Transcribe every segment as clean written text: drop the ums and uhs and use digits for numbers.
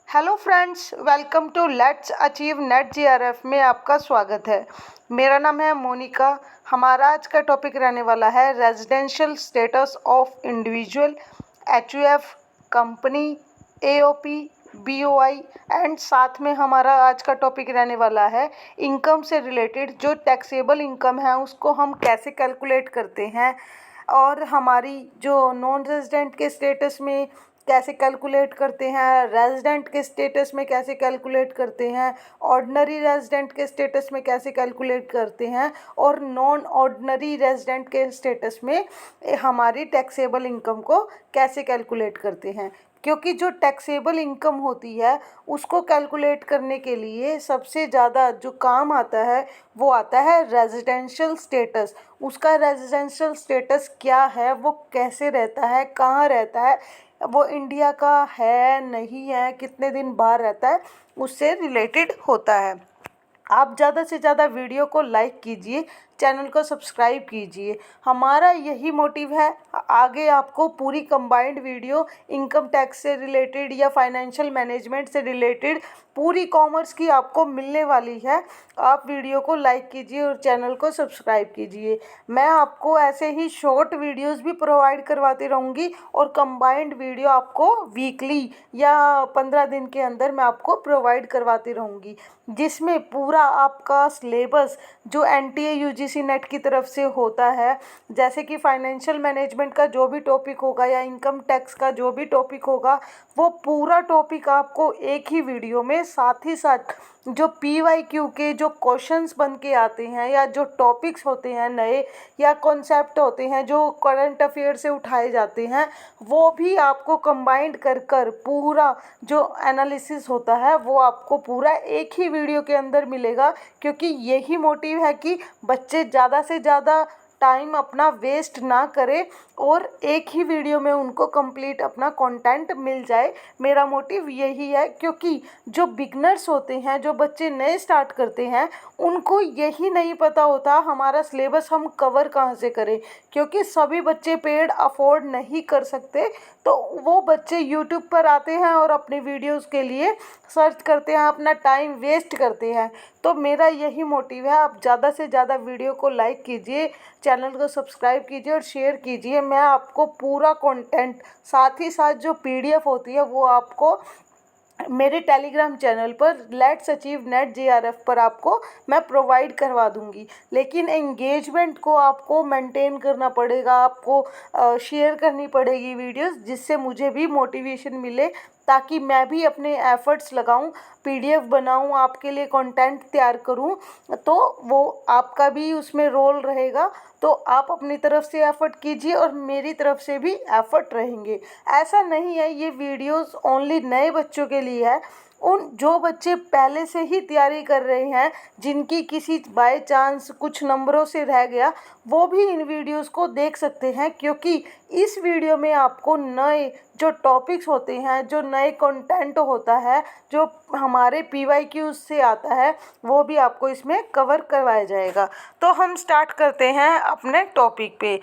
Hello friends, welcome to let's achieve NET JRF में आपका स्वागत है। मेरा नाम है मोनिका। हमारा आज का टॉपिक रहने वाला है residential status of individual, HUF, company, AOP, BOI and साथ में हमारा आज का टॉपिक रहने वाला है इनकम से रिलेटेड। जो टैक्सेबल इनकम है उसको हम कैसे कैलकुलेट करते हैं और हमारी जो नॉन रेजिडेंट के स्टेटस में कैसे कैलकुलेट करते हैं, रेजिडेंट के स्टेटस में कैसे कैलकुलेट करते हैं, ऑर्डिनरी रेजिडेंट के स्टेटस में कैसे कैलकुलेट करते हैं और नॉन ऑर्डिनरी रेजिडेंट के स्टेटस में हमारी टैक्सेबल इनकम को कैसे कैलकुलेट करते हैं। क्योंकि जो टैक्सेबल इनकम होती है उसको कैलकुलेट करने के लिए सबसे ज़्यादा जो काम आता है वो आता है रेजिडेंशियल स्टेटस। उसका रेजिडेंशियल स्टेटस क्या है, वो कैसे रहता है, कहाँ रहता है, वो इंडिया का है नहीं है, कितने दिन बाहर रहता है, उससे रिलेटेड होता है। आप ज़्यादा से ज़्यादा वीडियो को लाइक कीजिए, चैनल को सब्सक्राइब कीजिए। हमारा यही मोटिव है, आगे आपको पूरी कंबाइंड वीडियो इनकम टैक्स से रिलेटेड या फाइनेंशियल मैनेजमेंट से रिलेटेड पूरी कॉमर्स की आपको मिलने वाली है। आप वीडियो को लाइक कीजिए और चैनल को सब्सक्राइब कीजिए। मैं आपको ऐसे ही शॉर्ट वीडियोस भी प्रोवाइड करवाती रहूँगी और कंबाइंड वीडियो आपको वीकली या 15 दिन के अंदर मैं आपको प्रोवाइड करवाती रहूँगी, जिसमें पूरा आपका सिलेबस जो एनटीए यूजीसी नेट की तरफ से होता है, जैसे कि फाइनेंशियल मैनेजमेंट का जो भी टॉपिक होगा या इनकम टैक्स का जो भी टॉपिक होगा, वो पूरा टॉपिक आपको एक ही वीडियो में, साथ ही साथ जो पीवाईक्यू के जो क्वेश्चंस बन के आते हैं या जो टॉपिक्स होते हैं नए या कॉन्सेप्ट होते हैं जो करंट अफेयर से उठाए जाते हैं, वो भी आपको कंबाइंड कर कर पूरा जो एनालिसिस होता है वो आपको पूरा एक ही वीडियो के अंदर मिलेगा। क्योंकि यही मोटिव है कि बच्चे ज़्यादा से ज़्यादा टाइम अपना वेस्ट ना करें और एक ही वीडियो में उनको कंप्लीट अपना कंटेंट मिल जाए। मेरा मोटिव यही है, क्योंकि जो बिगनर्स होते हैं, जो बच्चे नए स्टार्ट करते हैं, उनको यही नहीं पता होता हमारा सिलेबस हम कवर कहाँ से करें। क्योंकि सभी बच्चे पेड अफोर्ड नहीं कर सकते, तो वो बच्चे यूट्यूब पर आते हैं और अपनी वीडियोस के लिए सर्च करते हैं, अपना टाइम वेस्ट करते हैं। तो मेरा यही मोटिव है, आप ज़्यादा से ज़्यादा वीडियो को लाइक कीजिए, चैनल को सब्सक्राइब कीजिए और शेयर कीजिए। मैं आपको पूरा कंटेंट, साथ ही साथ जो पीडीएफ होती है वो आपको मेरे टेलीग्राम चैनल पर लेट्स अचीव नेट जीआरएफ पर आपको मैं प्रोवाइड करवा दूंगी। लेकिन एंगेजमेंट को आपको मेंटेन करना पड़ेगा, आपको शेयर करनी पड़ेगी वीडियोस, जिससे मुझे भी मोटिवेशन मिले, ताकि मैं भी अपने एफर्ट्स लगाऊं, पीडीएफ बनाऊं, आपके लिए कंटेंट तैयार करूं। तो वो आपका भी उसमें रोल रहेगा। तो आप अपनी तरफ से एफर्ट कीजिए और मेरी तरफ से भी एफर्ट रहेंगे। ऐसा नहीं है ये वीडियोस ओनली नए बच्चों के लिए है। उन जो बच्चे पहले से ही तैयारी कर रहे हैं, जिनकी किसी बाय चांस कुछ नंबरों से रह गया, वो भी इन वीडियोस को देख सकते हैं। क्योंकि इस वीडियो में आपको नए जो टॉपिक्स होते हैं, जो नए कंटेंट होता है, जो हमारे पीवाईक्यूज से आता है, वो भी आपको इसमें कवर करवाया जाएगा। तो हम स्टार्ट करते हैं अपने टॉपिक पे।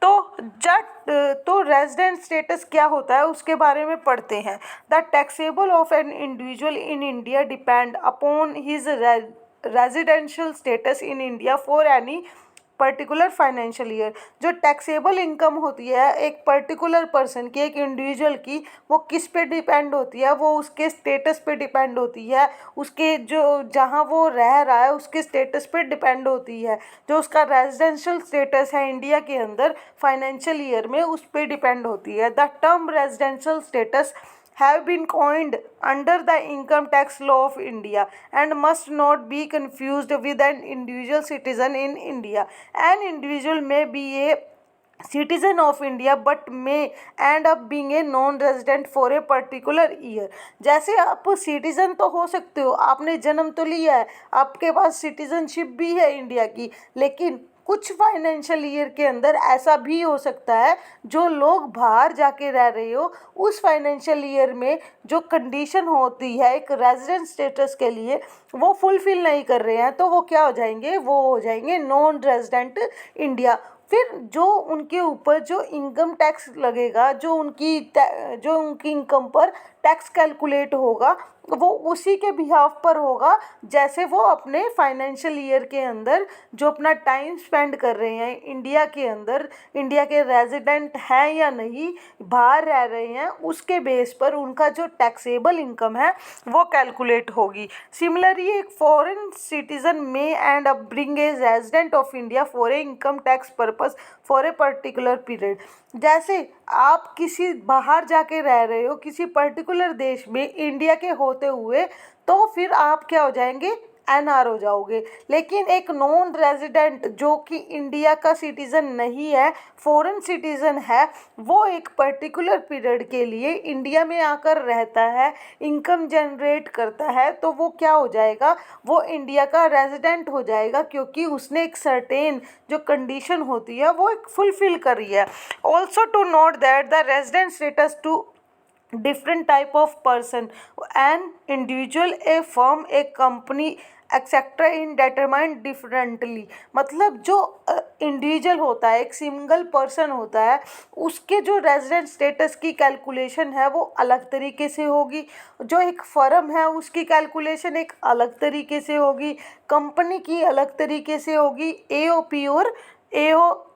तो रेजिडेंट स्टेटस क्या होता है उसके बारे में पढ़ते हैं। The taxable of an individual in India depend upon his residential status in India for any particular financial year. जो टैक्सेबल इनकम होती है एक पर्टिकुलर पर्सन की, एक इंडिविजुअल की, वो किस पे डिपेंड होती है, वो उसके स्टेटस पे डिपेंड होती है, उसके जो जहाँ वो रह रहा है उसके स्टेटस पे डिपेंड होती है। जो उसका रेजिडेंशियल स्टेटस है इंडिया के अंदर फाइनेंशियल ईयर में, उस पर डिपेंड होती है। The term residential status have been coined under the income tax law of India and must not be confused with an individual citizen in India. An individual may be a citizen of India but may end up being a non-resident for a particular year. जैसे आप citizen तो हो सकते हो, आपने जन्म तो लिया है, आपके पास सिटीज़नशिप भी है इंडिया की, लेकिन कुछ फाइनेंशियल ईयर के अंदर ऐसा भी हो सकता है जो लोग बाहर जाके रह रहे हो, उस फाइनेंशियल ईयर में जो कंडीशन होती है एक रेजिडेंट स्टेटस के लिए वो फुलफिल नहीं कर रहे हैं, तो वो क्या हो जाएंगे, वो हो जाएंगे नॉन रेजिडेंट इंडिया। फिर जो उनके ऊपर जो इनकम टैक्स लगेगा, जो उनकी इनकम पर टैक्स कैलकुलेट होगा वो उसी के बिहाफ पर होगा जैसे वो अपने फाइनेंशियल ईयर के अंदर जो अपना टाइम स्पेंड कर रहे हैं इंडिया के अंदर, इंडिया के रेजिडेंट हैं या नहीं, बाहर रह रहे हैं, उसके बेस पर उनका जो टैक्सेबल इनकम है वो कैलकुलेट होगी। सिमिलरली एक फॉरेन सिटीजन में and bring a resident of India for A income tax purpose for a particular period. जैसे आप किसी बाहर जाके रह रहे हो किसी पर्टिकुलर देश में इंडिया के होते हुए, तो फिर आप क्या हो जाएंगे, एनआर हो जाओगे। लेकिन एक नॉन रेजिडेंट जो कि इंडिया का सिटीज़न नहीं है, फॉरेन सिटीज़न है, वो एक पर्टिकुलर पीरियड के लिए इंडिया में आकर रहता है, इनकम जनरेट करता है, तो वो क्या हो जाएगा, वो इंडिया का रेजिडेंट हो जाएगा क्योंकि उसने एक सर्टेन जो कंडीशन होती है वो एक फुलफिल करी है। Also to note that the resident status to different type of person, an individual, a firm, a company etcetera in determined differently। मतलब जो इंडिविजुअल होता है, एक सिंगल पर्सन होता है, उसके जो रेजिडेंट स्टेटस की कैलकुलेशन है वो अलग तरीके से होगी, जो एक फर्म है उसकी कैलकुलेशन एक अलग तरीके से होगी, कंपनी की अलग तरीके से होगी, एओपी और एओ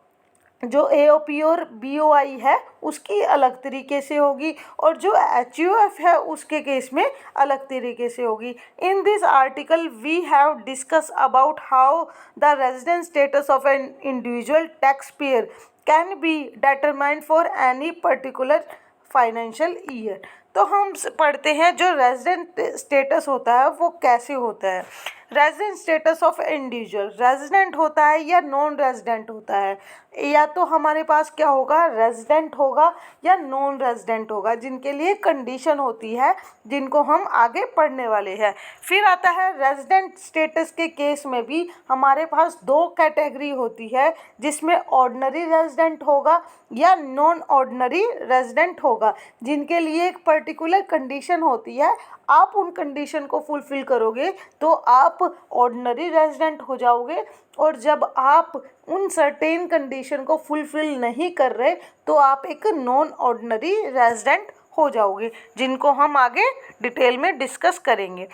जो एओपी और बीओआई है उसकी अलग तरीके से होगी, और जो एचयूएफ है उसके केस में अलग तरीके से होगी। In this article we have discuss about how the resident status of an individual taxpayer can be determined for any particular financial year. तो हम पढ़ते हैं जो रेजिडेंट स्टेटस होता है वो कैसे होता है। Resident status of individual, resident होता है या नॉन रेजिडेंट होता है, या तो हमारे पास क्या होगा, रेजिडेंट होगा या नॉन रेजिडेंट होगा, जिनके लिए कंडीशन होती है जिनको हम आगे पढ़ने वाले हैं। फिर आता है रेजिडेंट स्टेटस के केस में भी हमारे पास दो कैटेगरी होती है, जिसमें ऑर्डिनरी रेजिडेंट होगा या नॉन ऑर्डिनरी रेजिडेंट होगा, जिनके लिए एक पर्टिकुलर कंडीशन होती है। आप उन कंडीशन को फुलफिल करोगे तो आप ऑर्डिनरी रेजिडेंट हो जाओगे, और जब आप उन सर्टेन कंडीशन को फुलफिल नहीं कर रहे तो आप एक नॉन ऑर्डिनरी रेजिडेंट हो जाओगे, जिनको हम आगे डिटेल में डिस्कस करेंगे।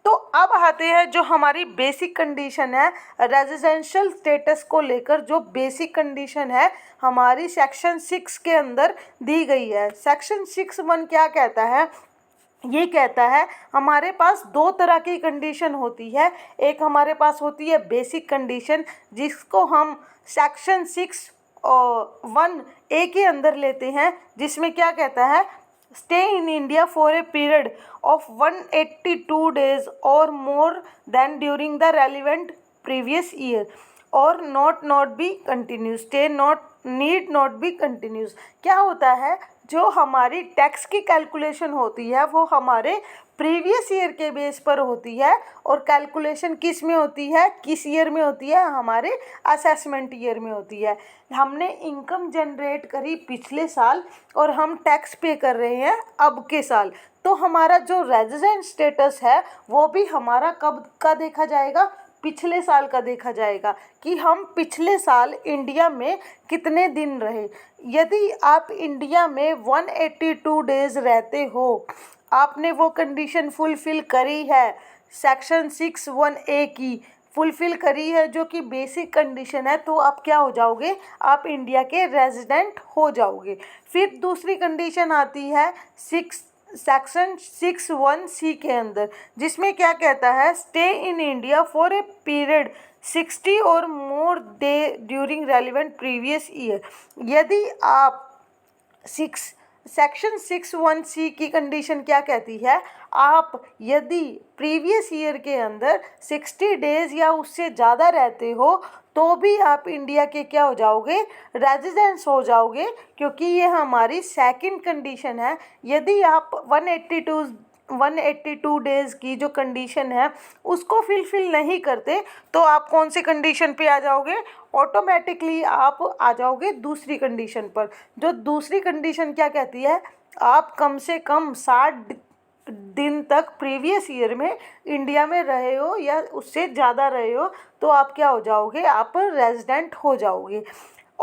तो अब आते हैं जो हमारी बेसिक कंडीशन है रेजिडेंशियल स्टेटस को लेकर, जो बेसिक कंडीशन है हमारी सेक्शन 6 के अंदर दी गई है। सेक्शन 6(1) क्या कहता है, ये कहता है हमारे पास दो तरह की कंडीशन होती है। एक हमारे पास होती है बेसिक कंडीशन, जिसको हम सेक्शन 6(1) के अंदर लेते हैं, जिसमें क्या कहता है, stay in India for a period of 182 days और more than during the relevant previous year और not be continuous, stay need not be continuous. क्या होता है, जो हमारी टैक्स की कैलकुलेशन होती है वो हमारे प्रीवियस ईयर के बेस पर होती है, और कैलकुलेशन किस में होती है, किस ईयर में होती है, हमारे असेसमेंट ईयर में होती है। हमने इनकम जनरेट करी पिछले साल और हम टैक्स पे कर रहे हैं अब के साल, तो हमारा जो रेजिडेंट स्टेटस है वो भी हमारा कब का देखा जाएगा, पिछले साल का देखा जाएगा कि हम पिछले साल इंडिया में कितने दिन रहे। यदि आप इंडिया में 182 डेज रहते हो, आपने वो कंडीशन फुलफ़िल करी है, सेक्शन 6(1) की फुलफ़िल करी है जो कि बेसिक कंडीशन है, तो आप क्या हो जाओगे, आप इंडिया के रेजिडेंट हो जाओगे। फिर दूसरी कंडीशन आती है सेक्शन 6(1) के अंदर, जिसमें क्या कहता है, stay in India for a period 60 और more day during relevant previous year. यदि आप सेक्शन 6(1) की कंडीशन क्या कहती है, आप यदि प्रीवियस ईयर के अंदर 60 डेज या उससे ज़्यादा रहते हो तो भी आप इंडिया के क्या हो जाओगे, रेजिडेंट्स हो जाओगे, क्योंकि ये हमारी सेकंड कंडीशन है। यदि आप 182 डेज़ की जो कंडीशन है उसको फुलफिल नहीं करते तो आप कौन सी कंडीशन पे आ जाओगे, ऑटोमेटिकली आप आ जाओगे दूसरी कंडीशन पर। जो दूसरी कंडीशन क्या कहती है, आप कम से कम 60 दिन तक प्रीवियस ईयर में इंडिया में रहे हो या उससे ज़्यादा रहे हो तो आप क्या हो जाओगे, आप रेजिडेंट हो जाओगे।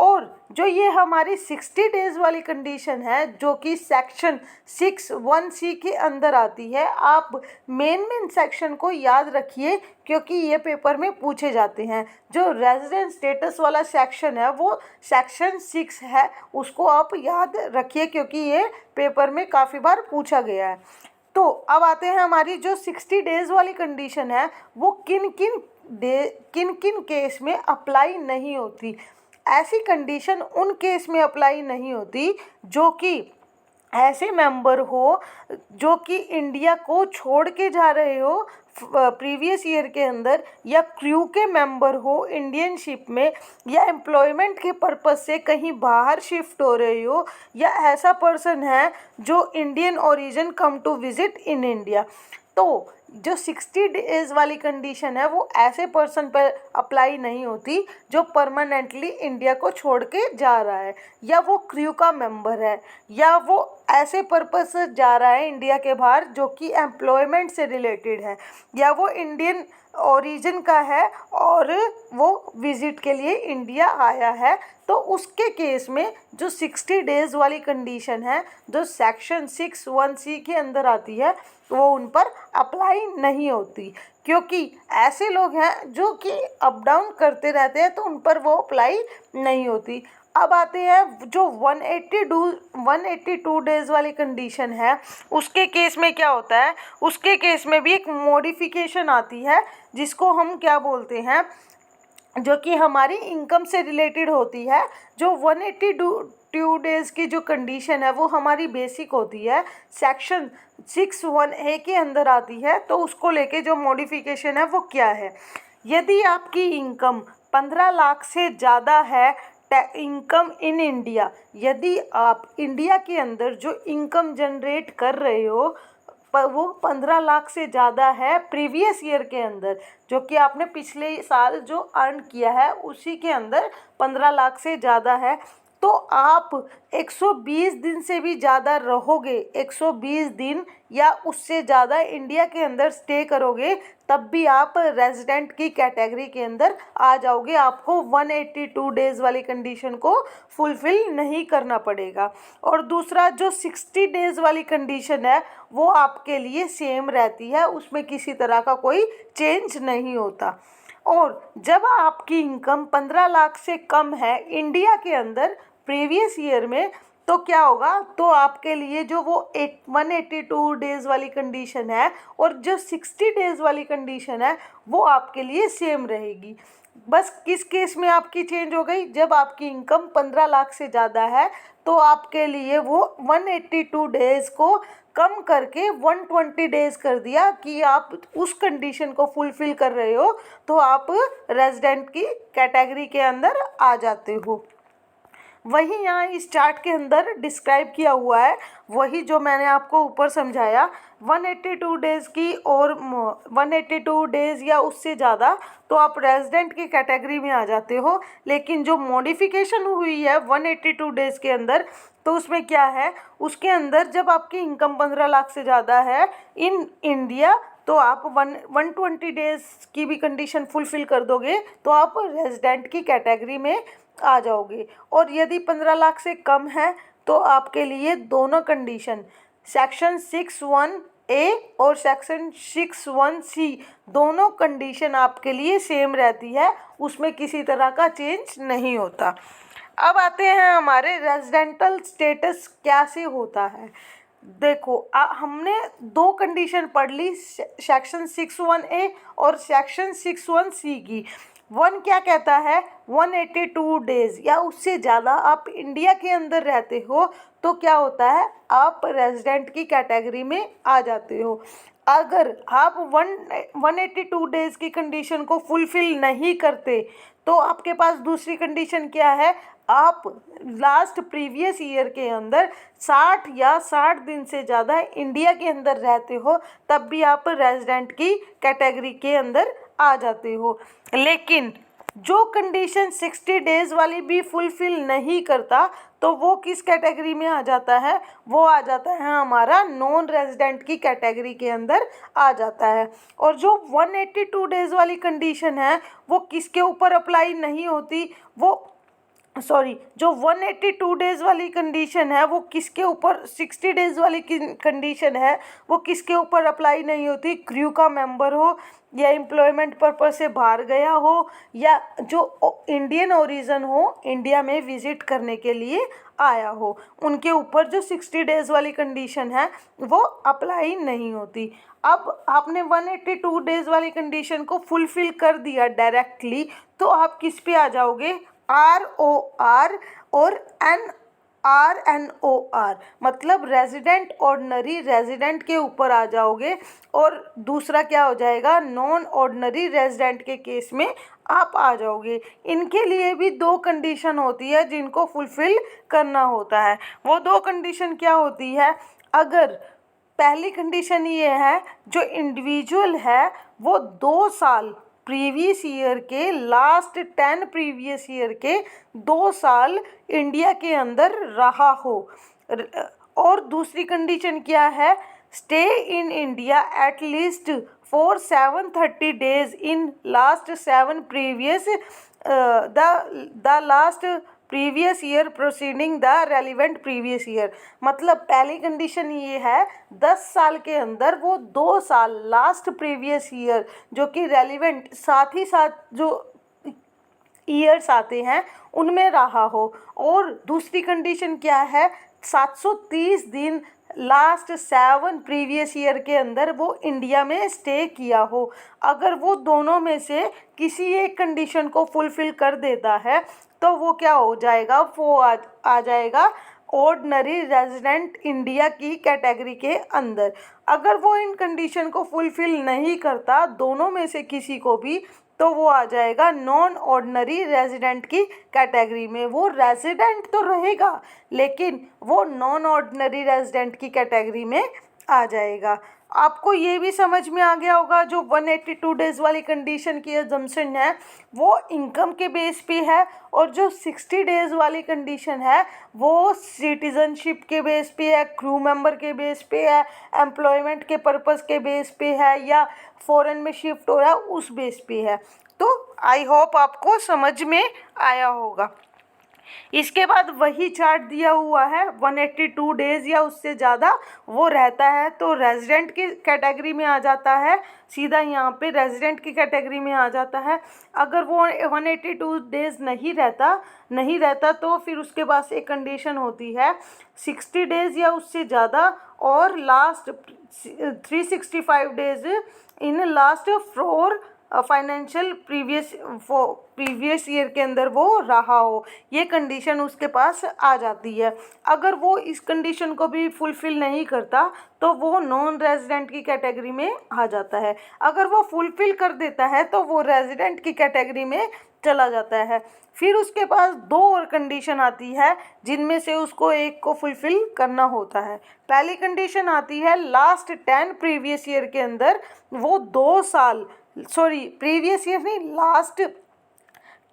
और जो ये हमारी 60 डेज़ वाली कंडीशन है जो कि सेक्शन 6(1)(c) के अंदर आती है, आप मेन सेक्शन को याद रखिए क्योंकि ये पेपर में पूछे जाते हैं। जो रेजिडेंट स्टेटस वाला सेक्शन है वो सेक्शन 6 है, उसको आप याद रखिए क्योंकि ये पेपर में काफ़ी बार पूछा गया है। तो अब आते हैं हमारी जो 60 डेज़ वाली कंडीशन है वो किन किन केस में अप्लाई नहीं होती। ऐसी कंडीशन उन केस में अप्लाई नहीं होती जो कि ऐसे मेंबर हो जो कि इंडिया को छोड़ के जा रहे हो प्रीवियस ईयर के अंदर, या क्रू के मेंबर हो इंडियन शिप में, या एम्प्लॉयमेंट के पर्पज़ से कहीं बाहर शिफ्ट हो रहे हो, या ऐसा पर्सन है जो Indian origin come to visit in India. तो जो 60 डेज़ वाली कंडीशन है वो ऐसे पर्सन पर अप्लाई नहीं होती जो परमानेंटली इंडिया को छोड़ के जा रहा है, या वो क्रू का मेंबर है, या वो ऐसे पर्पस से जा रहा है इंडिया के बाहर जो कि एम्प्लॉयमेंट से रिलेटेड है, या वो इंडियन ओरिजिन का है और वो विज़िट के लिए इंडिया आया है। तो उसके केस में जो 60 डेज़ वाली कंडीशन है जो सेक्शन 6(1)(c) के अंदर आती है वो उन पर अप्लाई नहीं होती, क्योंकि ऐसे लोग हैं जो कि अप डाउन करते रहते हैं तो उन पर वो अप्लाई नहीं होती। अब आते हैं जो 182 डेज़ वाली कंडीशन है, उसके केस में क्या होता है, उसके केस में भी एक मॉडिफिकेशन आती है जिसको हम क्या बोलते हैं, जो कि हमारी इनकम से रिलेटेड होती है। जो 182 डेज़ की जो कंडीशन है वो हमारी बेसिक होती है, सेक्शन 6(1)(a) के अंदर आती है। तो उसको लेके जो मॉडिफिकेशन है वो क्या है, यदि आपकी इनकम 15 लाख से ज़्यादा है इनकम इन इंडिया, यदि आप इंडिया के अंदर जो इनकम जनरेट कर रहे हो पर वो 15 लाख से ज़्यादा है प्रीवियस ईयर के अंदर, जो कि आपने पिछले साल जो अर्न किया है उसी के अंदर 15 लाख से ज़्यादा है, तो आप 120 दिन से भी ज़्यादा रहोगे, 120 दिन या उससे ज़्यादा इंडिया के अंदर स्टे करोगे, तब भी आप रेजिडेंट की कैटेगरी के अंदर आ जाओगे। आपको 182 डेज़ वाली कंडीशन को फुलफ़िल नहीं करना पड़ेगा। और दूसरा जो 60 डेज़ वाली कंडीशन है वो आपके लिए सेम रहती है, उसमें किसी तरह का कोई चेंज नहीं होता। और जब आपकी इनकम 15 लाख से कम है इंडिया के अंदर प्रीवियस ईयर में, तो क्या होगा, तो आपके लिए जो वो 182 डेज़ वाली कंडीशन है और जो 60 डेज़ वाली कंडीशन है वो आपके लिए सेम रहेगी। बस किस केस में आपकी चेंज हो गई, जब आपकी इनकम 15 लाख से ज़्यादा है तो आपके लिए वो 182 डेज़ को कम करके 120 डेज़ कर दिया कि आप उस कंडीशन को फुलफ़िल कर रहे हो तो आप रेजिडेंट की कैटेगरी के अंदर आ जाते हो। वही यहाँ इस चार्ट के अंदर डिस्क्राइब किया हुआ है, वही जो मैंने आपको ऊपर समझाया, 182 डेज़ की और 182 डेज़ या उससे ज़्यादा तो आप रेजिडेंट की कैटेगरी में आ जाते हो। लेकिन जो मॉडिफिकेशन हुई है 182 डेज़ के अंदर, तो उसमें क्या है, उसके अंदर जब आपकी इनकम 15 लाख से ज़्यादा है इन इंडिया तो आप 120 डेज़ की भी कंडीशन फुलफ़िल कर दोगे तो आप रेजिडेंट की कैटेगरी में आ जाओगे। और यदि 15 लाख से कम है तो आपके लिए दोनों कंडीशन सेक्शन 6(1)(a) और सेक्शन 6(1)(c) दोनों कंडीशन आपके लिए सेम रहती है, उसमें किसी तरह का चेंज नहीं होता। अब आते हैं हमारे रेजिडेंटल स्टेटस कैसे होता है। देखो हमने दो कंडीशन पढ़ ली, सेक्शन 6(1)(a) और सेक्शन 6(1)(c) की। वन क्या कहता है, 182 डेज़ या उससे ज़्यादा आप इंडिया के अंदर रहते हो तो क्या होता है, आप रेजिडेंट की कैटेगरी में आ जाते हो। अगर आप 182 डेज़ की कंडीशन को फुलफ़िल नहीं करते तो आपके पास दूसरी कंडीशन क्या है, आप लास्ट प्रीवियस ईयर के अंदर 60 या 60 दिन से ज़्यादा इंडिया के अंदर रहते हो, तब भी आप रेजिडेंट की कैटेगरी के अंदर आ जाते हो। लेकिन जो कंडीशन 60 डेज़ वाली भी फुलफ़िल नहीं करता तो वो किस कैटेगरी में आ जाता है, वो आ जाता है हमारा नॉन रेजिडेंट की कैटेगरी के अंदर आ जाता है। और जो 182 डेज़ वाली कंडीशन है वो किसके ऊपर अप्लाई नहीं होती, वो सॉरी, जो 182 डेज वाली कंडीशन है वो किसके ऊपर, 60 डेज वाली कंडीशन है वो किसके ऊपर अप्लाई नहीं होती, क्रू का मेंबर हो या एम्प्लॉयमेंट पर्पस से बाहर गया हो या जो इंडियन ओरिजिन हो, इंडिया में विजिट करने के लिए आया हो, उनके ऊपर जो 60 डेज वाली कंडीशन है वो अप्लाई नहीं होती। अब आपने 182 डेज वाली कंडीशन को फुलफिल कर दिया डायरेक्टली, तो आप किस पे आ जाओगे, ROR और RNOR, मतलब रेजिडेंट ऑर्डिनरी रेजिडेंट के ऊपर आ जाओगे। और दूसरा क्या हो जाएगा, नॉन ऑर्डिनरी रेजिडेंट के केस में आप आ जाओगे। इनके लिए भी दो कंडीशन होती है जिनको फुलफिल करना होता है। वो दो कंडीशन क्या होती है, अगर पहली कंडीशन ये है, जो इंडिविजुअल है वो 2 साल प्रीवियस ईयर के, लास्ट 10 प्रीवियस ईयर के 2 साल इंडिया के अंदर रहा हो। और दूसरी कंडीशन क्या है, stay in India at least for 730 days in last 7 previous the last previous year proceeding the relevant previous year. मतलब पहली कंडीशन ये है, 10 साल के अंदर वो 2 साल लास्ट प्रीवियस ईयर जो कि रेलिवेंट साथ ही साथ जो ईयर्स आते हैं उनमें रहा हो। और दूसरी कंडीशन क्या है, 730 दिन लास्ट 7 प्रीवियस ईयर के अंदर वो इंडिया में स्टे किया हो। अगर वो दोनों में से किसी एक कंडीशन को फुलफिल कर देता है तो वो क्या हो जाएगा, वो आ जाएगा ऑर्डिनरी रेजिडेंट इंडिया की कैटेगरी के अंदर। अगर वो इन कंडीशन को फुलफिल नहीं करता दोनों में से किसी को भी, तो वो आ जाएगा नॉन ऑर्डिनरी रेजिडेंट की कैटेगरी में। वो रेजिडेंट तो रहेगा लेकिन वो नॉन ऑर्डिनरी रेजिडेंट की कैटेगरी में आ जाएगा। आपको ये भी समझ में आ गया होगा, जो 182 डेज वाली कंडीशन की अजम्पशन है वो इनकम के बेस पे है, और जो 60 डेज वाली कंडीशन है वो सिटीजनशिप के बेस पे है, क्रू मेंबर के बेस पे है, एम्प्लॉयमेंट के पर्पस के बेस पे है, या फॉरेन में शिफ्ट हो रहा है उस बेस पे है। तो आई होप आपको समझ में आया होगा। इसके बाद वही चार्ट दिया हुआ है, 182 डेज या उससे ज़्यादा वो रहता है तो रेजिडेंट की कैटेगरी में आ जाता है, सीधा यहाँ पे रेजिडेंट की कैटेगरी में आ जाता है। अगर वो 182 डेज नहीं रहता तो फिर उसके पास एक कंडीशन होती है, 60 डेज या उससे ज़्यादा और last 365 days in last 4 financial previous year के अंदर वो रहा हो, ये कंडीशन उसके पास आ जाती है। अगर वो इस कंडीशन को भी फुलफ़िल नहीं करता तो वो नॉन रेजिडेंट की कैटेगरी में आ जाता है। अगर वो फुलफ़िल कर देता है तो वो रेजिडेंट की कैटेगरी में चला जाता है। फिर उसके पास 2 और कंडीशन आती है जिनमें से उसको एक को फुलफ़िल करना होता है। पहली कंडीशन आती है, लास्ट 10 प्रीवियस ईयर के अंदर वो 2 साल, सॉरी प्रीवियस ईयर नहीं, लास्ट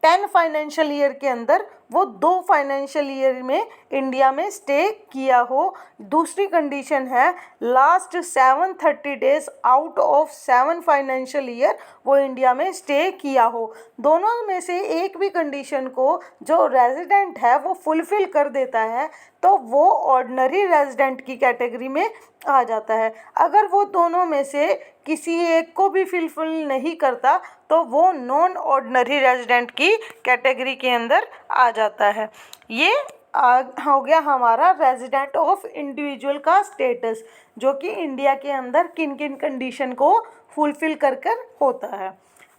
10 फाइनेंशियल ईयर के अंदर वो 2 फाइनेंशियल ईयर में इंडिया में स्टे किया हो। दूसरी कंडीशन है, last 730 days out of 7 financial year वो इंडिया में स्टे किया हो। दोनों में से एक भी कंडीशन को जो रेजिडेंट है वो फुलफ़िल कर देता है तो वो ऑर्डिनरी रेजिडेंट की कैटेगरी में आ जाता है। अगर वो दोनों में से किसी एक को भी फुलफ़िल नहीं करता तो वो नॉन ऑर्डिनरी रेजिडेंट की कैटेगरी के अंदर आ जाता है। ये हो गया हमारा रेजिडेंट ऑफ इंडिविजुअल का स्टेटस, जो कि इंडिया के अंदर किन किन कंडीशन को फुलफ़िल कर कर होता है।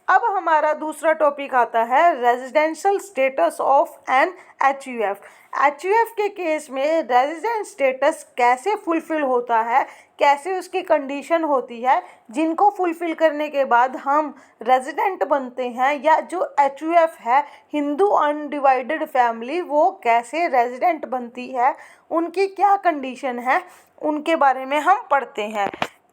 अब हमारा दूसरा टॉपिक आता है residential status of an HUF। HUF के केस में रेजिडेंट स्टेटस कैसे फुलफ़िल होता है, कैसे उसकी कंडीशन होती है, जिनको फुलफ़िल करने के बाद हम रेजिडेंट बनते हैं, या जो HUF है हिंदू अनडिवाइडेड फैमिली वो कैसे रेजिडेंट बनती है, उनकी क्या कंडीशन है, उनके बारे में हम पढ़ते हैं।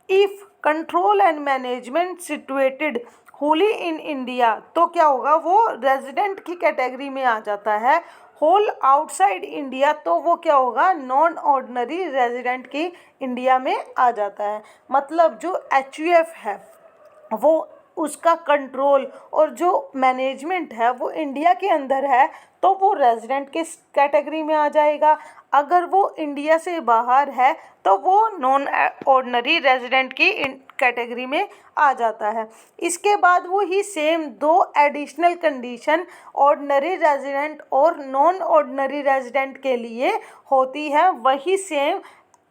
If control and management situated Holi in India, तो क्या होगा, वो रेजिडेंट की कैटेगरी में आ जाता है। होल आउटसाइड इंडिया, तो वो क्या होगा, नॉन ऑर्डिनरी रेजिडेंट की इंडिया में आ जाता है। मतलब जो HUF है वो उसका कंट्रोल और जो मैनेजमेंट है वो इंडिया के अंदर है तो वो रेजिडेंट के कैटेगरी में आ जाएगा। अगर वो इंडिया से बाहर है तो वो नॉन ऑर्डिनरी रेजिडेंट की कैटेगरी में आ जाता है। इसके बाद वो ही सेम दो एडिशनल कंडीशन ऑर्डिनरी रेजिडेंट और नॉन ऑर्डिनरी रेजिडेंट के लिए होती है। वही सेम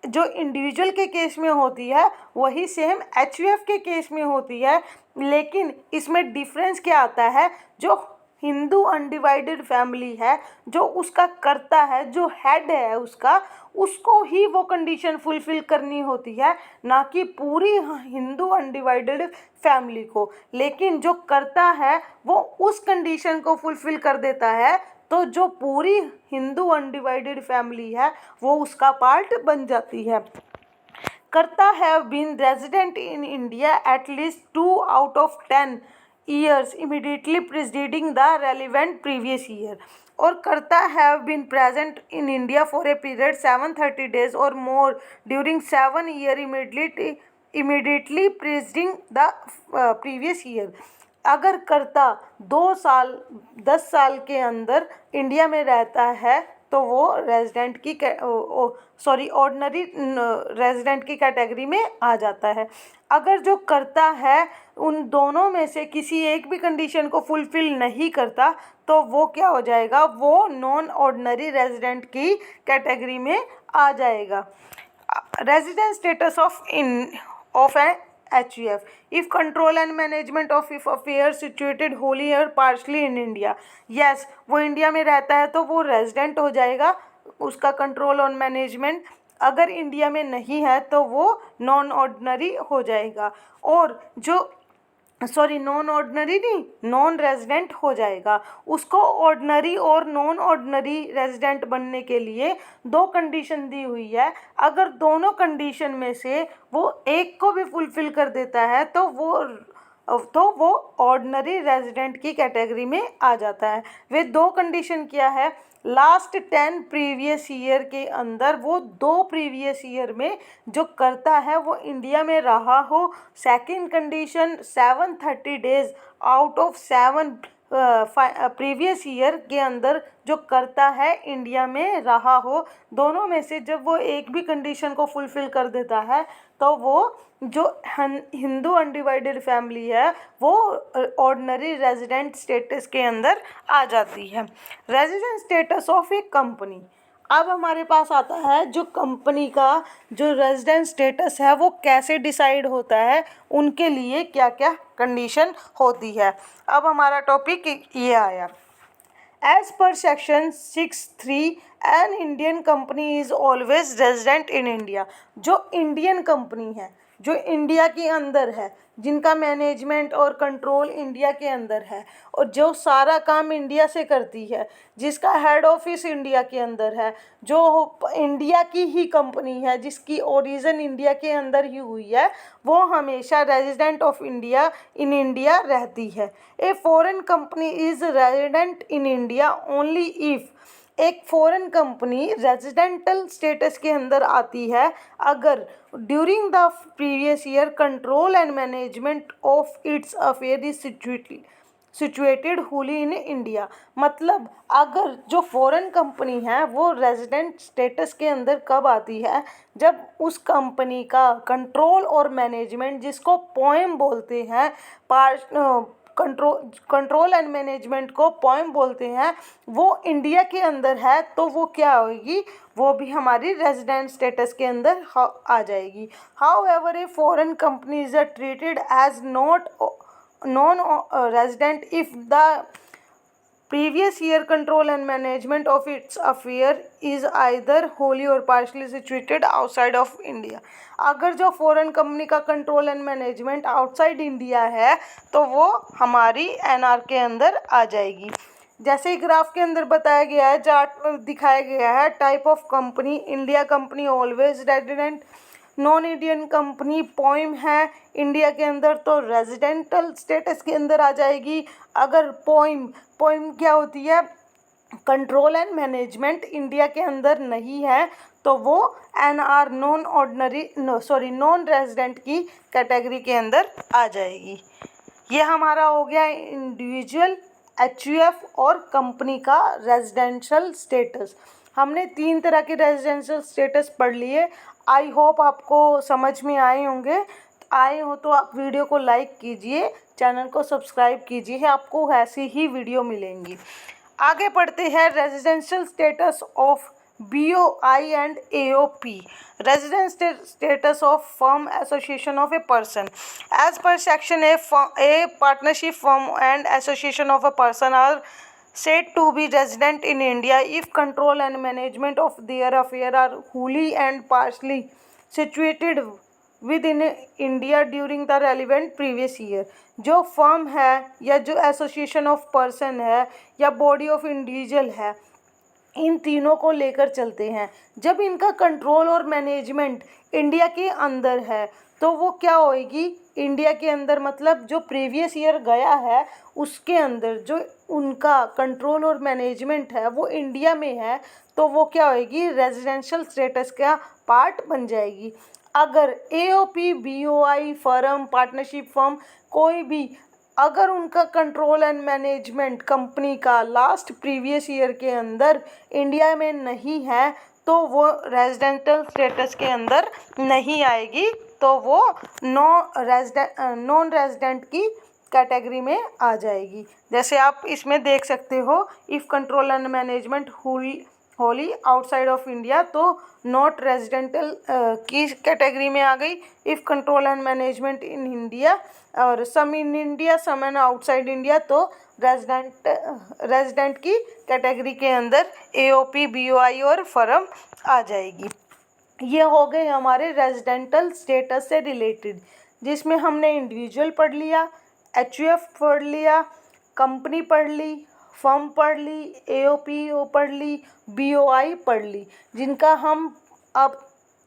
जो इंडिविजुअल के केस में होती है वही सेम एचयूएफ के केस में होती है। लेकिन इसमें डिफरेंस क्या आता है, जो हिंदू अनडिवाइडेड फैमिली है, जो उसका कर्ता है, जो हेड है उसका, उसको ही वो कंडीशन फुलफिल करनी होती है, ना कि पूरी हिंदू अनडिवाइडेड फैमिली को। लेकिन जो कर्ता है वो उस कंडीशन को फुलफिल कर देता है तो जो पूरी हिंदू अनडिवाइडेड फैमिली है वो उसका पार्ट बन जाती है। Karta have been resident in India at least 2 out of 10 years immediately preceding the relevant previous year, और karta have been present in India for a period 730 days और more during 7 year immediately preceding the previous year। अगर कर्ता 2 साल 10 साल के अंदर India में रहता है तो वो रेजिडेंट की ऑर्डिनरी रेजिडेंट की कैटेगरी में आ जाता है। अगर जो करता है उन दोनों में से किसी एक भी कंडीशन को फुलफिल नहीं करता तो वो क्या हो जाएगा, वो नॉन ऑर्डिनरी रेजिडेंट की कैटेगरी में आ जाएगा। Resident status of an HUF if control and management of if affairs situated wholly or partially in India। yes, वो इंडिया में रहता है तो वो रेजिडेंट हो जाएगा, उसका कंट्रोल और मैनेजमेंट अगर इंडिया में नहीं है तो वो नॉन ऑर्डिनरी हो जाएगा, और जो नॉन ऑर्डिनरी नहीं, नॉन रेजिडेंट हो जाएगा। उसको ऑर्डिनरी और नॉन ऑर्डिनरी रेजिडेंट बनने के लिए 2 कंडीशन दी हुई है। अगर दोनों कंडीशन में से वो एक को भी फुलफिल कर देता है तो वो ऑर्डिनरी रेजिडेंट की कैटेगरी में आ जाता है। वे 2 कंडीशन क्या है, लास्ट 10 प्रीवियस ईयर के अंदर वो 2 प्रीवियस ईयर में जो करता है वो इंडिया में रहा हो। Second condition 730 days out of 7 previous year के अंदर जो करता है इंडिया में रहा हो। दोनों में से जब वो एक भी कंडीशन को फुलफिल कर देता है तो वो जो हिंदू अनडिवाइडेड फैमिली है वो ऑर्डिनरी रेजिडेंट स्टेटस के अंदर आ जाती है। Resident status of A company, अब हमारे पास आता है जो कंपनी का जो रेजिडेंट स्टेटस है वो कैसे डिसाइड होता है, उनके लिए क्या क्या कंडीशन होती है। अब हमारा टॉपिक ये आया, as per section 6(3) an Indian company is always resident in India. जो इंडियन कंपनी है, जो इंडिया के अंदर है, जिनका मैनेजमेंट और कंट्रोल इंडिया के अंदर है और जो सारा काम इंडिया से करती है, जिसका हेड ऑफिस इंडिया के अंदर है, जो इंडिया की ही कंपनी है, जिसकी ओरिजिन इंडिया के अंदर ही हुई है, वो हमेशा resident of India in India रहती है। A foreign company is resident in India only if, एक फॉरेन कंपनी रेजिडेंटल स्टेटस के अंदर आती है अगर during the previous year control and management of its affair is situated Holi in India. मतलब अगर जो फॉरेन कंपनी है वो रेजिडेंट स्टेटस के अंदर कब आती है, जब उस कंपनी का कंट्रोल और मैनेजमेंट, जिसको पोएम बोलते हैं, कंट्रोल एंड मैनेजमेंट को पॉइंट बोलते हैं, वो इंडिया के अंदर है तो वो क्या होगी, वो भी हमारी रेजिडेंट स्टेटस के अंदर आ जाएगी। However a foreign companies are treated as non resident if the previous year control and management of its affair is either wholly or partially situated outside of India। अगर जो foreign company का control and management outside India है तो वो हमारी NR के अंदर आ जाएगी। जैसे ही ग्राफ के अंदर बताया गया है, चार्ट में दिखाया गया है, type of company, India company always resident, non Indian company poem है इंडिया के अंदर तो रेजिडेंटल स्टेटस के अंदर आ जाएगी। अगर पॉइम क्या होती है, कंट्रोल एंड मैनेजमेंट इंडिया के अंदर नहीं है तो वो एनआर नॉन रेजिडेंट की कैटेगरी के अंदर आ जाएगी। ये हमारा हो गया इंडिविजुअल, एचयूएफ और कंपनी का रेजिडेंशियल स्टेटस। हमने 3 तरह के रेजिडेंशियल स्टेटस पढ़ लिए। आई होप आपको समझ में आए होंगे। आए हो तो आप वीडियो को लाइक कीजिए, चैनल को सब्सक्राइब कीजिए, आपको ऐसी ही वीडियो मिलेंगी। आगे बढ़ते हैं residential status of BOI and AOP, residence status of firm association of a person. As per section A, partnership, firm and association of a person are said to be resident in India if control and management of their affair are wholly and partially situated within India during the relevant previous year. जो firm है या जो association of person है या body of individual है, इन तीनों को लेकर चलते हैं। जब इनका कंट्रोल और मैनेजमेंट इंडिया के अंदर है तो वो क्या होएगी, इंडिया के अंदर मतलब जो प्रीवियस ईयर गया है उसके अंदर जो उनका कंट्रोल और मैनेजमेंट है वो इंडिया में है, तो वो क्या होएगी, रेजिडेंशियल स्टेटस का पार्ट बन जाएगी। अगर AOP, BOI, firm, partnership firm कोई भी अगर उनका कंट्रोल एंड मैनेजमेंट कंपनी का लास्ट प्रीवियस ईयर के अंदर इंडिया में नहीं है तो वो रेजिडेंशियल स्टेटस के अंदर नहीं आएगी, तो वो नॉन रेजिडेंट की कैटेगरी में आ जाएगी। जैसे आप इसमें देख सकते हो, if control and management wholly outside of India तो नॉट रेजिडेंटल की कैटेगरी में आ गई। If control and management in India और some in India some and outside India तो रेजिडेंट की कैटेगरी के अंदर AOP, BOI और फर्म आ जाएगी। ये हो गए हमारे रेजिडेंटल स्टेटस से रिलेटेड, जिसमें हमने इंडिविजुअल पढ़ लिया, HUF पढ़ लिया, कंपनी पढ़ ली, फर्म पढ़ ली, AOP पढ़ ली, BOI पढ़ ली, जिनका हम अब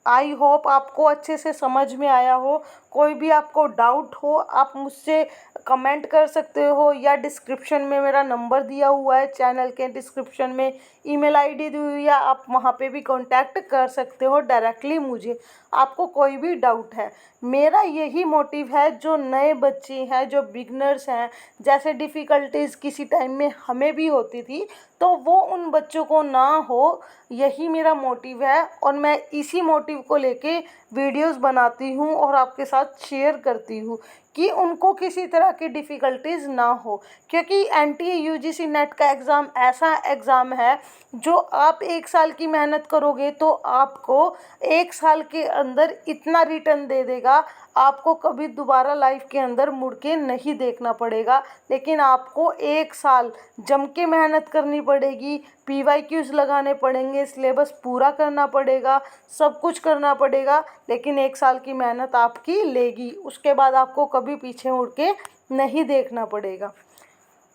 आई होप आपको अच्छे से समझ में आया हो। कोई भी आपको डाउट हो आप मुझसे कमेंट कर सकते हो या डिस्क्रिप्शन में मेरा नंबर दिया हुआ है, चैनल के डिस्क्रिप्शन में ईमेल आईडी दी हुई है, आप वहाँ पे भी कांटेक्ट कर सकते हो डायरेक्टली मुझे, आपको कोई भी डाउट है। मेरा यही मोटिव है, जो नए बच्चे हैं, जो बिगनर्स हैं, जैसे डिफ़िकल्टीज़ किसी टाइम में हमें भी होती थी, तो वो उन बच्चों को ना हो, यही मेरा मोटिव है। और मैं इसी मोटिव को लेके वीडियोस बनाती हूँ और आपके साथ शेयर करती हूँ कि उनको किसी तरह की डिफ़िकल्टीज़ ना हो, क्योंकि NTA UGC नेट का एग्ज़ाम ऐसा एग्ज़ाम है जो आप 1 साल की मेहनत करोगे तो आपको 1 साल के अंदर इतना रिटर्न दे देगा, आपको कभी दोबारा लाइफ के अंदर मुड़ के नहीं देखना पड़ेगा। लेकिन आपको 1 साल जम के मेहनत करनी पड़ेगी, PYQs लगाने पड़ेंगे, सिलेबस पूरा करना पड़ेगा, सब कुछ करना पड़ेगा, लेकिन 1 साल की मेहनत आपकी लेगी, उसके बाद आपको कभी पीछे मुड़ के नहीं देखना पड़ेगा।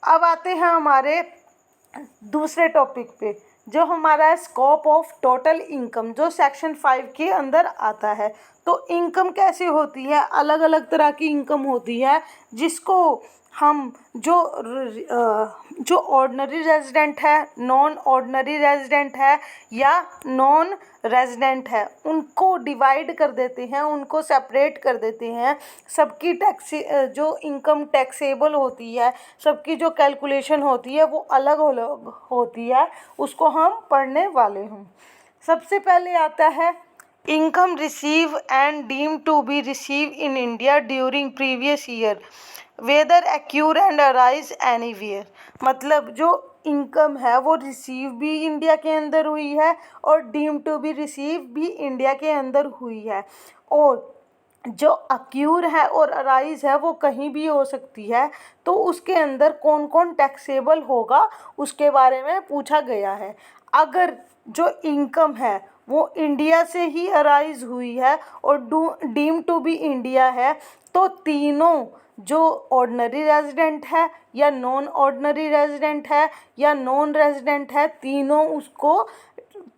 अब आते हैं हमारे दूसरे टॉपिक पे, जो हमारा है स्कोप ऑफ टोटल इनकम, जो सेक्शन 5 के अंदर आता है। तो इनकम कैसे होती है, अलग अलग तरह की इनकम होती है, जिसको हम जो ऑर्डिनरी रेजिडेंट है, नॉन ऑर्डिनरी रेजिडेंट है या नॉन रेजिडेंट है, उनको डिवाइड कर देते हैं, उनको सेपरेट कर देते हैं। सबकी टैक्स जो इनकम टैक्सेबल होती है, सबकी जो कैलकुलेशन होती है वो अलग अलग होती है, उसको हम पढ़ने वाले हैं। सबसे पहले आता है income receive and deem to be receive in India during previous year whether accrue and arise anywhere. मतलब जो इनकम है वो रिसीव भी इंडिया के अंदर हुई है और डीम टू बी रिसीव भी इंडिया के अंदर हुई है, और जो अक्यूर है और अराइज है वो कहीं भी हो सकती है। तो उसके अंदर कौन कौन टैक्सेबल होगा उसके बारे में पूछा गया है। अगर जो इनकम है वो इंडिया से ही अराइज हुई है और डीम टू बी इंडिया है, तो तीनों जो ऑर्डिनरी रेजिडेंट है या नॉन ऑर्डिनरी रेजिडेंट है या नॉन रेजिडेंट है,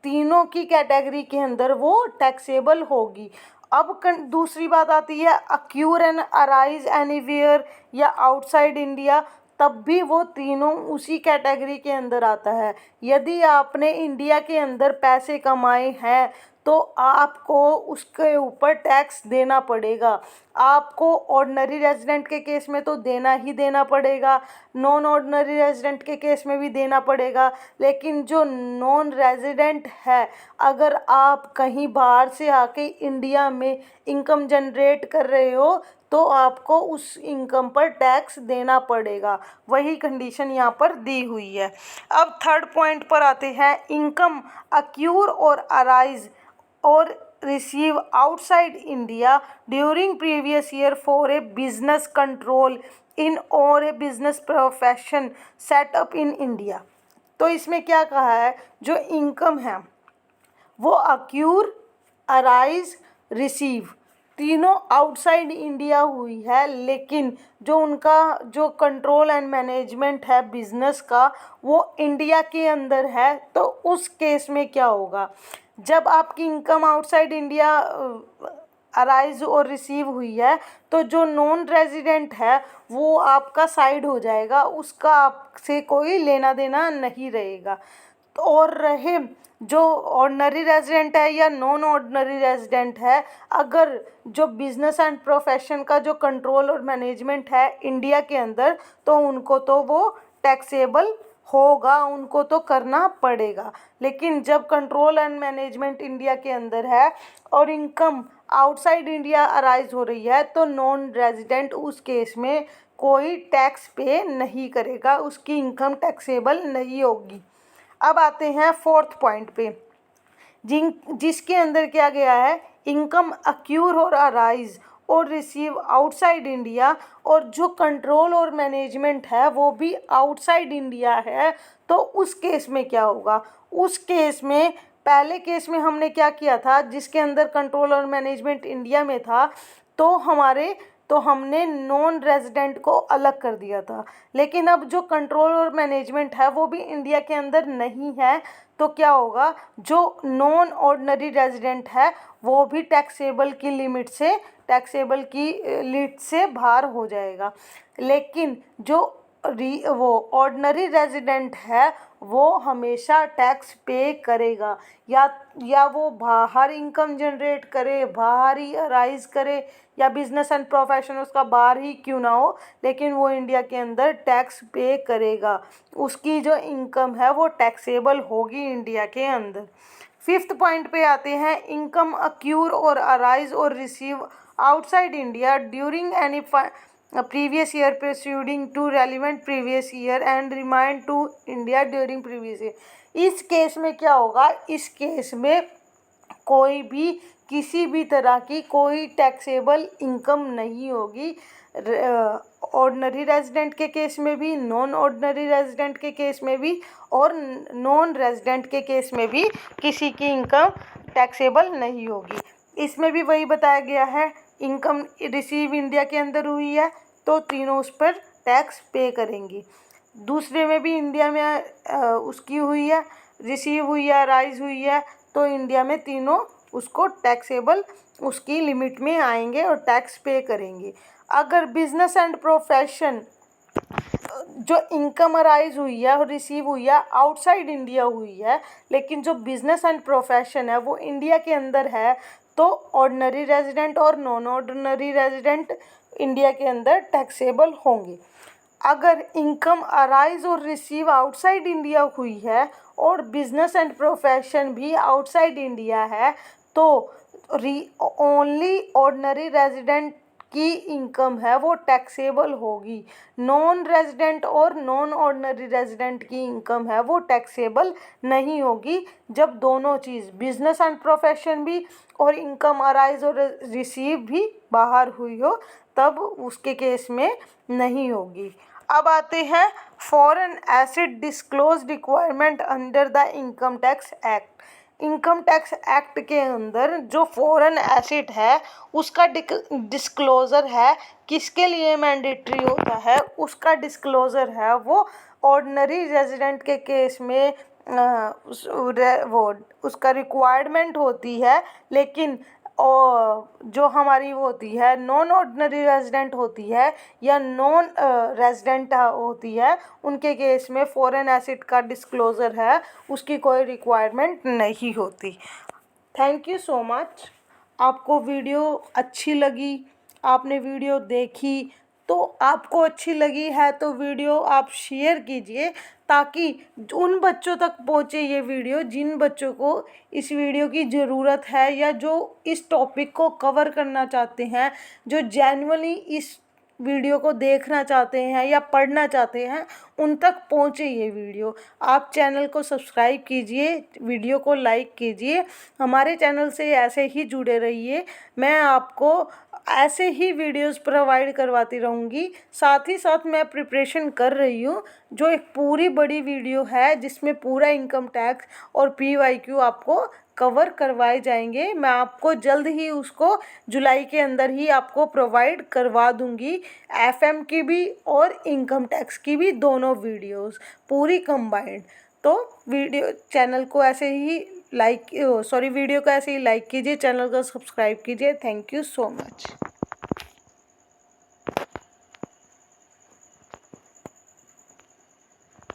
तीनों की कैटेगरी के अंदर वो टैक्सेबल होगी। अब दूसरी बात आती है अक्यूर एंड अराइज एनीवेयर या आउटसाइड इंडिया, तब भी वो तीनों उसी कैटेगरी के अंदर आता है। यदि आपने इंडिया के अंदर पैसे कमाए हैं तो आपको उसके ऊपर टैक्स देना पड़ेगा। आपको ऑर्डिनरी रेजिडेंट के केस में तो देना ही देना पड़ेगा, नॉन ऑर्डिनरी रेजिडेंट के केस में भी देना पड़ेगा। लेकिन जो नॉन रेजिडेंट है, अगर आप कहीं बाहर से आके इंडिया में इनकम जनरेट कर रहे हो तो आपको उस इनकम पर टैक्स देना पड़ेगा। वही कंडीशन यहाँ पर दी हुई है। अब थर्ड पॉइंट पर आते हैं, इनकम अक्यूर और अराइज और receive outside India during previous year for a business control in or a business profession set up in India। तो इसमें क्या कहा है, जो इनकम है वो अक्यूर, अराइज, रिसीव तीनों आउटसाइड इंडिया हुई है, लेकिन जो उनका जो कंट्रोल एंड मैनेजमेंट है बिजनेस का वो इंडिया के अंदर है। तो उस केस में क्या होगा, जब आपकी इनकम आउटसाइड इंडिया अराइज और रिसीव हुई है तो जो नॉन रेजिडेंट है वो आपका साइड हो जाएगा, उसका आपसे कोई लेना देना नहीं रहेगा। तो और रहे जो ऑर्डिनरी रेजिडेंट है या नॉन ऑर्डिनरी रेजिडेंट है, अगर जो बिजनेस एंड प्रोफेशन का जो कंट्रोल और मैनेजमेंट है इंडिया के अंदर, तो उनको तो वो टैक्सेबल होगा, उनको तो करना पड़ेगा। लेकिन जब कंट्रोल एंड मैनेजमेंट इंडिया के अंदर है और इनकम आउटसाइड इंडिया अराइज हो रही है तो नॉन रेजिडेंट उस केस में कोई टैक्स पे नहीं करेगा, उसकी इनकम टैक्सेबल नहीं होगी। अब आते हैं फोर्थ पॉइंट पे, जिसके अंदर क्या गया है, इनकम अक्यूर और अराइज और रिसीव आउटसाइड इंडिया, और जो कंट्रोल और मैनेजमेंट है वो भी आउटसाइड इंडिया है। तो उस केस में क्या होगा, उस केस में पहले केस में हमने क्या किया था, जिसके अंदर कंट्रोल और मैनेजमेंट इंडिया में था तो हमने नॉन रेजिडेंट को अलग कर दिया था। लेकिन अब जो कंट्रोल और मैनेजमेंट है वो भी इंडिया के अंदर नहीं है, तो क्या होगा, जो नॉन ऑर्डिनरी रेजिडेंट है वो भी टैक्सेबल की लिमिट से बाहर हो जाएगा। लेकिन जो वो ऑर्डिनरी रेजिडेंट है वो हमेशा टैक्स पे करेगा, या वो बाहर इनकम जनरेट करे, बाहर ही अराइज करे, या बिजनेस एंड प्रोफेशन उसका बाहर ही क्यों ना हो, लेकिन वो इंडिया के अंदर टैक्स पे करेगा। उसकी जो इनकम है वो टैक्सेबल होगी इंडिया के अंदर। फिफ्थ पॉइंट पे आते हैं, इनकम अक्यूर और अराइज और receive outside India during any previous year preceding to relevant previous year and remain to India during previous year। इस केस में क्या होगा, इस केस में कोई भी किसी भी तरह की कोई टैक्सेबल इनकम नहीं होगी, ऑर्डिनरी रेजिडेंट के केस में भी, नॉन ऑर्डिनरी रेजिडेंट के केस में भी, और नॉन रेजिडेंट के केस में भी किसी की इनकम टैक्सेबल नहीं होगी। इसमें भी वही बताया गया है, इनकम रिसीव इंडिया के अंदर हुई है तो तीनों उस पर टैक्स पे करेंगी। दूसरे में भी इंडिया में उसकी हुई है, रिसीव हुई है, राइज हुई है, तो इंडिया में तीनों उसको टैक्सेबल उसकी लिमिट में आएंगे और टैक्स पे करेंगे। अगर बिजनेस एंड प्रोफेशन जो इनकम अराइज हुई है और रिसीव हुई है आउटसाइड इंडिया हुई है, लेकिन जो बिजनेस एंड प्रोफेशन है वो इंडिया के अंदर है, तो ऑर्डिनरी रेजिडेंट और नॉन ऑर्डिनरी रेजिडेंट इंडिया के अंदर टैक्सेबल होंगे। अगर इनकम अराइज और रिसीव आउटसाइड इंडिया हुई है और बिजनेस एंड प्रोफेशन भी आउटसाइड इंडिया है, तो ओनली ऑर्डिनरी रेजिडेंट की इनकम है वो टैक्सेबल होगी। नॉन रेजिडेंट और नॉन ऑर्डिनरी रेजिडेंट की इनकम है वो टैक्सेबल नहीं होगी। जब दोनों चीज़ बिजनेस एंड प्रोफेशन भी और इनकम अराइज और रिसीव भी बाहर हुई हो, तब उसके केस में नहीं होगी। अब आते हैं foreign asset disclose requirement under the income tax act. Income tax act के अंदर जो फॉरेन एसेट है उसका डिस्क्लोज़र है, किसके लिए मैंडेटरी होता है, उसका डिस्क्लोज़र है वो ऑर्डिनरी रेजिडेंट के केस में उसका रिक्वायरमेंट होती है। लेकिन जो हमारी वो होती है नॉन ऑर्डिनरी रेजिडेंट होती है या नॉन रेजिडेंट होती है, उनके केस में फॉरेन एसेट का डिस्क्लोज़र है, उसकी कोई रिक्वायरमेंट नहीं होती। Thank you so much. आपको वीडियो अच्छी लगी, आपने वीडियो देखी, तो आपको अच्छी लगी है तो वीडियो आप शेयर कीजिए ताकि उन बच्चों तक पहुँचे ये वीडियो जिन बच्चों को इस वीडियो की ज़रूरत है या जो इस टॉपिक को कवर करना चाहते हैं, जो जेन्युइनली इस वीडियो को देखना चाहते हैं या पढ़ना चाहते हैं, उन तक पहुँचे ये वीडियो। आप चैनल को सब्सक्राइब कीजिए, वीडियो को लाइक कीजिए, हमारे चैनल से ऐसे ही जुड़े रहिए। मैं आपको ऐसे ही वीडियोस प्रोवाइड करवाती रहूँगी। साथ ही साथ मैं प्रिपरेशन कर रही हूँ जो एक पूरी बड़ी वीडियो है जिसमें पूरा इनकम टैक्स और PYQ आपको कवर करवाए जाएंगे। मैं आपको जल्द ही उसको जुलाई के अंदर ही आपको प्रोवाइड करवा दूंगी, FM की भी और इनकम टैक्स की भी, दोनों वीडियोस पूरी कंबाइंड। तो वीडियो चैनल को ऐसे ही वीडियो को ऐसे ही लाइक कीजिए, चैनल को सब्सक्राइब कीजिए। Thank you so much.